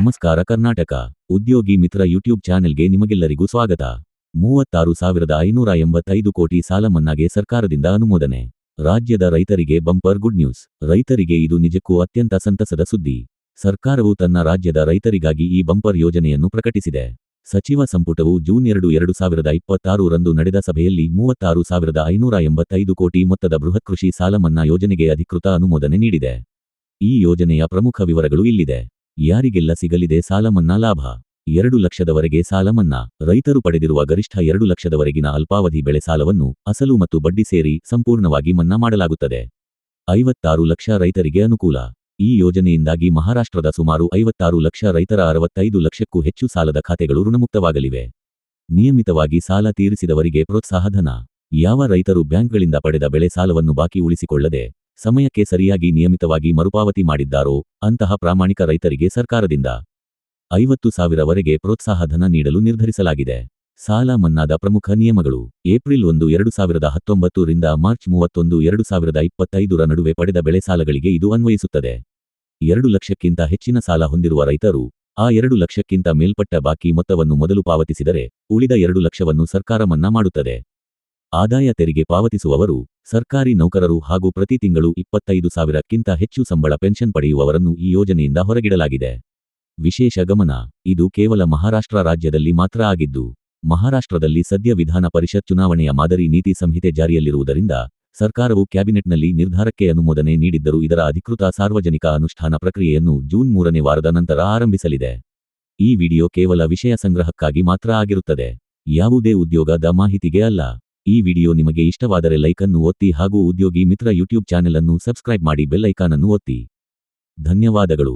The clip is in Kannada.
ನಮಸ್ಕಾರ ಕರ್ನಾಟಕ ಉದ್ಯೋಗಿ ಮಿತ್ರ ಯೂಟ್ಯೂಬ್ ಚಾನೆಲ್ಗೆ ನಿಮಗೆಲ್ಲರಿಗೂ ಸ್ವಾಗತ. 36,585 ಕೋಟಿ ಸಾಲ ಮನ್ನಾಗೆ ಸರ್ಕಾರದಿಂದ ಅನುಮೋದನೆ. ರಾಜ್ಯದ ರೈತರಿಗೆ ಬಂಪರ್ ಗುಡ್ ನ್ಯೂಸ್. ರೈತರಿಗೆ ಇದು ನಿಜಕ್ಕೂ ಅತ್ಯಂತ ಸಂತಸದ ಸುದ್ದಿ. ಸರ್ಕಾರವು ತನ್ನ ರಾಜ್ಯದ ರೈತರಿಗಾಗಿ ಈ ಬಂಪರ್ ಯೋಜನೆಯನ್ನು ಪ್ರಕಟಿಸಿದೆ. ಸಚಿವ ಸಂಪುಟವು ಜೂನ್ 2, 2026 ರಂದು ನಡೆದ ಸಭೆಯಲ್ಲಿ 36,585 ಕೋಟಿ ಮೊತ್ತದ ಬೃಹತ್ ಕೃಷಿ ಸಾಲ ಮನ್ನಾ ಯೋಜನೆಗೆ ಅಧಿಕೃತ ಅನುಮೋದನೆ ನೀಡಿದೆ. ಈ ಯೋಜನೆಯ ಪ್ರಮುಖ ವಿವರಗಳು ಇಲ್ಲಿದೆ. ಯಾರಿಗೆಲ್ಲ ಸಿಗಲಿದೆ ಸಾಲ ಮನ್ನಾ ಲಾಭ? 2 ಲಕ್ಷದವರೆಗೆ ಸಾಲ ಮನ್ನಾ. ರೈತರು ಪಡೆದಿರುವ ಗರಿಷ್ಠ 2 ಲಕ್ಷದವರೆಗಿನ ಅಲ್ಪಾವಧಿ ಬೆಳೆ ಸಾಲವನ್ನು ಅಸಲು ಮತ್ತು ಬಡ್ಡಿ ಸೇರಿ ಸಂಪೂರ್ಣವಾಗಿ ಮನ್ನಾ ಮಾಡಲಾಗುತ್ತದೆ. 56 ಲಕ್ಷ ರೈತರಿಗೆ ಅನುಕೂಲ. ಈ ಯೋಜನೆಯಿಂದಾಗಿ ಮಹಾರಾಷ್ಟ್ರದ ಸುಮಾರು 56 ಲಕ್ಷ ರೈತರ 65 ಲಕ್ಷಕ್ಕೂ ಹೆಚ್ಚು ಸಾಲದ ಖಾತೆಗಳು ಋಣಮುಕ್ತವಾಗಲಿವೆ. ನಿಯಮಿತವಾಗಿ ಸಾಲ ತೀರಿಸಿದವರಿಗೆ ಪ್ರೋತ್ಸಾಹ ಧನ. ಯಾವ ರೈತರು ಬ್ಯಾಂಕ್ಗಳಿಂದ ಪಡೆದ ಬೆಳೆ ಸಾಲವನ್ನು ಬಾಕಿ ಉಳಿಸಿಕೊಳ್ಳದೆ ಸಮಯಕ್ಕೆ ಸರಿಯಾಗಿ ನಿಯಮಿತವಾಗಿ ಮರುಪಾವತಿ ಮಾಡಿದ್ದಾರೋ ಅಂತಹ ಪ್ರಾಮಾಣಿಕ ರೈತರಿಗೆ ಸರ್ಕಾರದಿಂದ 50,000 ವರೆಗೆ ಪ್ರೋತ್ಸಾಹ ಧನ ನೀಡಲು ನಿರ್ಧರಿಸಲಾಗಿದೆ. ಸಾಲ ಮನ್ನಾದ ಪ್ರಮುಖ ನಿಯಮಗಳು. ಏಪ್ರಿಲ್ 1, 2019 ರಿಂದ ಮಾರ್ಚ್ 31, 2025 ರ ನಡುವೆ ಪಡೆದ ಬೆಳೆ ಸಾಲಗಳಿಗೆ ಇದು ಅನ್ವಯಿಸುತ್ತದೆ. 2 ಲಕ್ಷಕ್ಕಿಂತ ಹೆಚ್ಚಿನ ಸಾಲ ಹೊಂದಿರುವ ರೈತರು ಆ 2 ಲಕ್ಷಕ್ಕಿಂತ ಮೇಲ್ಪಟ್ಟ ಬಾಕಿ ಮೊತ್ತವನ್ನು ಮೊದಲು ಪಾವತಿಸಿದರೆ ಉಳಿದ 2 ಲಕ್ಷವನ್ನು ಸರ್ಕಾರ ಮನ್ನಾ ಮಾಡುತ್ತದೆ. ಆದಾಯ ತೆರಿಗೆ ಪಾವತಿಸುವವರು, ಸರ್ಕಾರಿ ನೌಕರರು ಹಾಗೂ ಪ್ರತಿ ತಿಂಗಳು 25,000ಕ್ಕಿಂತ ಹೆಚ್ಚು ಸಂಬಳ ಪೆನ್ಷನ್ ಪಡೆಯುವವರನ್ನು ಈ ಯೋಜನೆಯಿಂದ ಹೊರಗಿಡಲಾಗಿದೆ. ವಿಶೇಷ ಗಮನ. ಇದು ಕೇವಲ ಮಹಾರಾಷ್ಟ್ರ ರಾಜ್ಯದಲ್ಲಿ ಮಾತ್ರ ಆಗಿದ್ದು, ಮಹಾರಾಷ್ಟ್ರದಲ್ಲಿ ಸದ್ಯ ವಿಧಾನ ಪರಿಷತ್ ಚುನಾವಣೆಯ ಮಾದರಿ ನೀತಿ ಸಂಹಿತೆ ಜಾರಿಯಲ್ಲಿರುವುದರಿಂದ ಸರ್ಕಾರವು ಕ್ಯಾಬಿನೆಟ್ನಲ್ಲಿ ನಿರ್ಧಾರಕ್ಕೆ ಅನುಮೋದನೆ ನೀಡಿದ್ದರೂ ಇದರ ಅಧಿಕೃತ ಸಾರ್ವಜನಿಕ ಅನುಷ್ಠಾನ ಪ್ರಕ್ರಿಯೆಯನ್ನು ಜೂನ್ 3ನೇ ವಾರದ ನಂತರ ಆರಂಭಿಸಲಿದೆ. ಈ ವಿಡಿಯೋ ಕೇವಲ ವಿಷಯ ಸಂಗ್ರಹಕ್ಕಾಗಿ ಮಾತ್ರ ಆಗಿರುತ್ತದೆ, ಯಾವುದೇ ಉದ್ಯೋಗದ ಮಾಹಿತಿಗೆ ಅಲ್ಲ. ಈ ವಿಡಿಯೋ ನಿಮಗೆ ಇಷ್ಟವಾದರೆ ಲೈಕ್ ಅನ್ನು ಒತ್ತಿ ಹಾಗೂ ಉದ್ಯೋಗಿ ಮಿತ್ರ ಯೂಟ್ಯೂಬ್ ಚಾನೆಲ್ ಅನ್ನು ಸಬ್ಸ್ಕ್ರೈಬ್ ಮಾಡಿ ಬೆಲ್ ಐಕಾನ್ ಅನ್ನು ಒತ್ತಿ. ಧನ್ಯವಾದಗಳು.